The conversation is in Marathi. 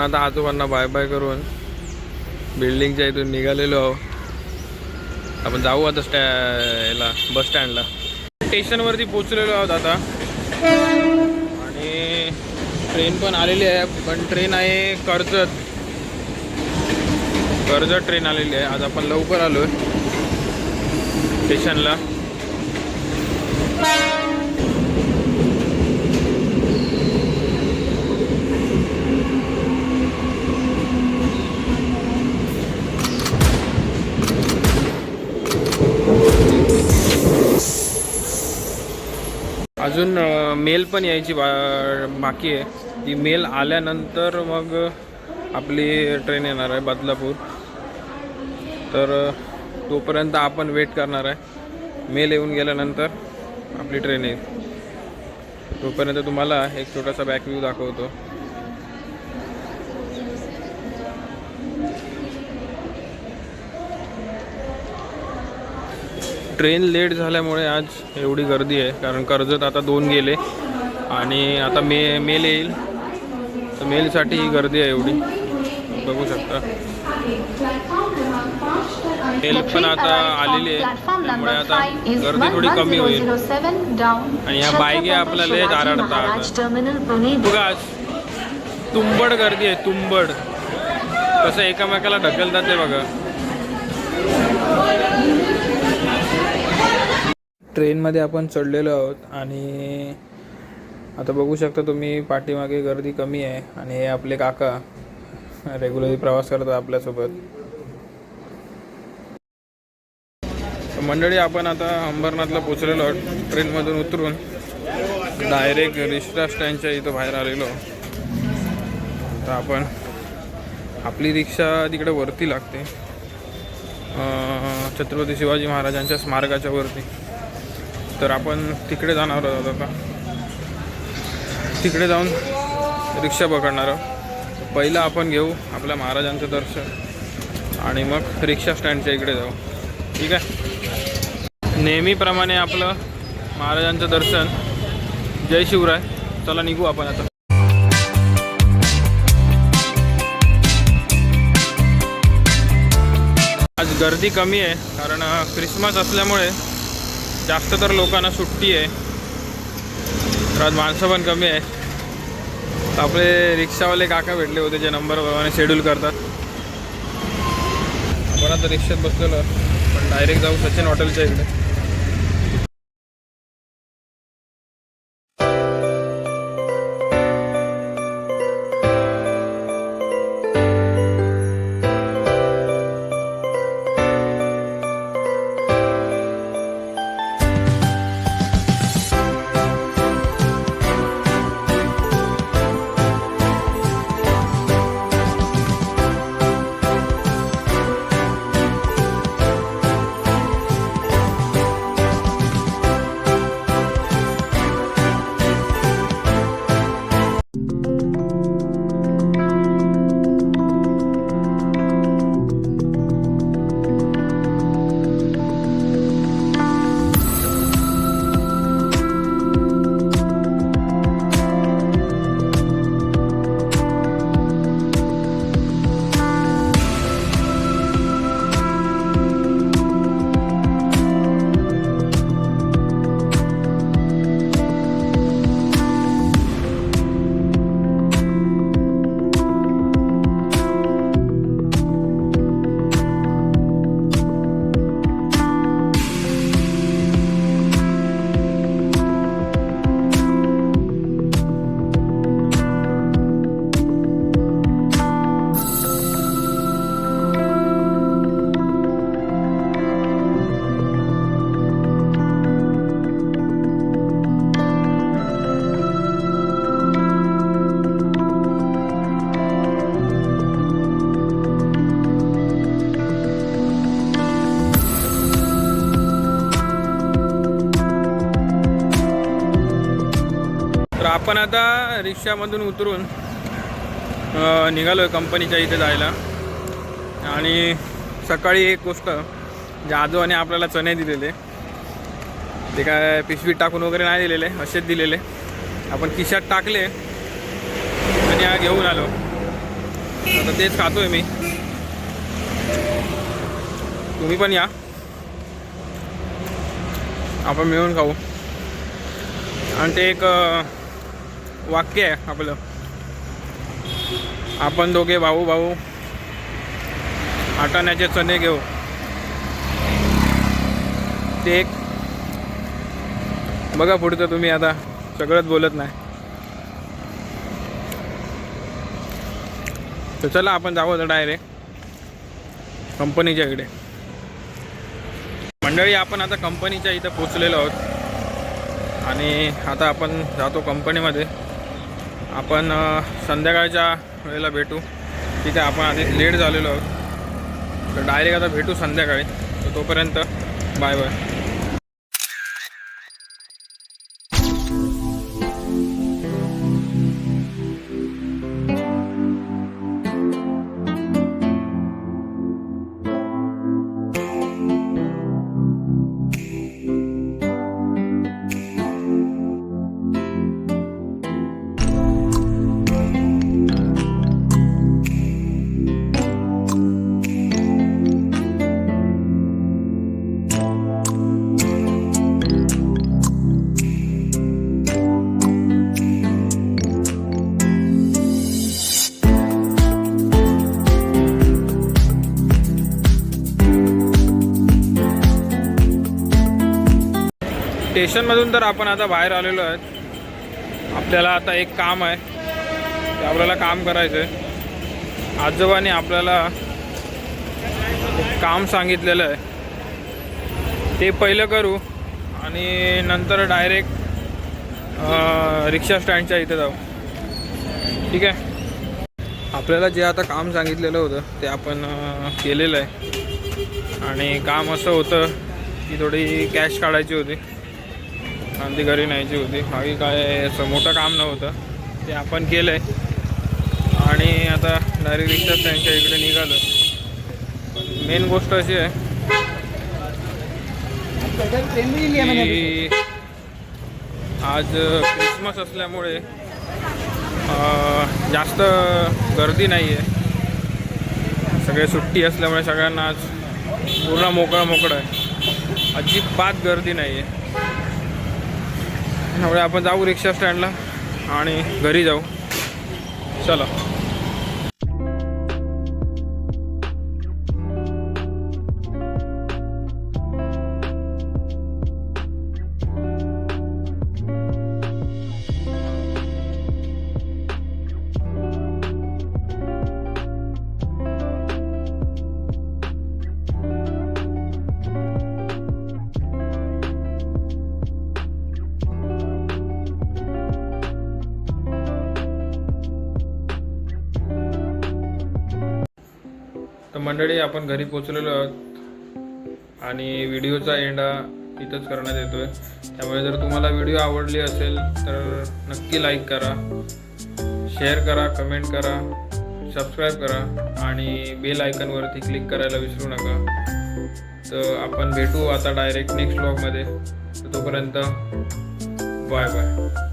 आता आजोबांना बाय बाय करून बिल्डिंगच्या इथून निघालेलो आहोत. आपण जाऊ आता याला बस स्टँडला. स्टेशनवरती पोचलेलो आहोत आता आणि ट्रेन पण आलेली आहे. पण ट्रेन आहे कर्जत ट्रेन आलेली आहे. आज आपण लवकर आलो आहे स्टेशनला. अजून मेल पण यायची बाकी आहे. ती मेल आल्यानंतर मग आपली ट्रेन येणार आहे बदलापूर. तर तोपर्यंत आपण वेट करणार आहे. मेल येऊन गेल्यानंतर आपली ट्रेन येईल. तोपर्यंत तुम्हाला एक छोटासा बॅक व्ह्यू दाखवतो. ट्रेन लेट झाल्यामुळे आज एवढी गर्दी आहे. कारण कर्जत आता 2 गेले आणि आता मेल येईल. तर मेलसाठी ही गर्दी आहे एवढी, बघू शकता. मेल पण आता आलेली आहे त्यामुळे आता गर्दी थोडी कमी होईल. आणि या बायगे आपल्याला आरडतात बघा. आज तुंबड गर्दी आहे, तुंबड. कसं एकामेकाला ढकलतात ते बघा. ट्रेनमध्ये आपण चढलेलो आहोत आणि आता बघू शकता तुम्ही पाठीमागे गर्दी कमी आहे. आणि हे आपले काका रेग्युलरली प्रवास करतात आपल्यासोबत. मंडळी, आपण आता अंबरनाथला पोचलेलो आहोत. ट्रेनमधून उतरून डायरेक्ट रिक्षा स्टँडच्या इथं बाहेर आलेलो. तर आपण आपली रिक्षा तिकडे वरती लागते, छत्रपती शिवाजी महाराजांच्या स्मारकाच्या वरती. तर आपण तिकडे जाणार आहोत. आता तिकडे जाऊन रिक्षा पकडणार आहोत. पहिलं आपण घेऊ आपल्या महाराजांचं दर्शन आणि मग रिक्षा स्टँडच्या इकडे जाऊ. ठीक आहे. नेहमीप्रमाणे आपलं महाराजांचं दर्शन. जय शिवराय. चला निघू आपण आता. आज गर्दी कमी आहे कारण ख्रिसमस असल्यामुळे जास्त तर लोकांना सुट्टी आहे. तर आज माणसं पण कमी आहे. आपले रिक्षावाले काका भेटले होते जे नंबरप्रमाणे शेड्यूल करतात. आपण आता रिक्षात बसलेलो पण डायरेक्ट जाऊ सचिन हॉटेलच्या इकडे. तर आपण आता रिक्षामधून उतरून निघालो आहे कंपनीच्या इथे जायला. आणि सकाळी एक गोष्ट, जे आजोबाने आपल्याला चणे दिलेले ते काय पिशवीत टाकून वगैरे नाही दिलेले, असेच दिलेले. आपण खिशात टाकले आणि घेऊन आलो. आता तेच खातोय मी. तुम्ही पण या, आपण मिळून खाऊ. आणि ते एक वाक्य आहे आपलं, आपण दोघे भाऊ भाऊ आटाण्याचे चणे घेऊ. ते एक बघा पुढचं तुम्ही, आता सगळंच बोलत नाही. तर चला आपण जाऊ आता डायरेक्ट कंपनीच्या इकडे. मंडळी, आपण आता कंपनीच्या इथं पोचलेलो आहोत आणि आता आपण जातो कंपनीमध्ये. आपण संध्याकाळच्या वेळेला भेटू. ठीक आहे, आपण आधी लेट झालेलो आहोत, तर डायरेक्ट आता भेटू संध्याकाळी. तर तोपर्यंत बाय बाय. स्टेशनमधून तर आपण आता बाहेर आलेलो आहेत. आपल्याला आता एक काम आहे, ते आपल्याला काम करायचं आहे. आजोबाने आपल्याला एक काम सांगितलेलं आहे, ते पहिलं करू आणि नंतर डायरेक्ट रिक्षा स्टँडच्या इथे जाऊ. ठीक आहे, आपल्याला जे आता काम सांगितलेलं होतं ते आपण केलेलं आहे. आणि काम असं होतं की थोडी कॅश काढायची होती आणि ती घरी न्यायची होती. बाकी काय असं मोठं काम नव्हतं, ते आपण केलं आहे. आणि आता डायरेक्ट रिक्षा स्टँडच्या इकडे निघालो. मेन गोष्ट अशी आहे की आज क्रिसमस असल्यामुळे जास्त गर्दी नाही आहे. सगळे सुट्टी असल्यामुळे सगळ्यांना आज पूर्ण मोकळं आहे, अजिबात गर्दी नाही आहे. त्यामुळे आपण जाऊ रिक्षा स्टँडला आणि घरी जाऊ. चला. तर मंडळी, आपण घरी पोचलेलो आहोत आणि व्हिडिओचा एंड इथंच करण्यात येतोय. त्यामुळे जर तुम्हाला व्हिडिओ आवडली असेल तर नक्की लाईक करा, शेअर करा, कमेंट करा, सबस्क्राईब करा आणि बेल आयकॉनवरती क्लिक करायला विसरू नका. तर आपण भेटू आता डायरेक्ट नेक्स्ट व्लॉगमध्ये. तर तोपर्यंत बाय बाय.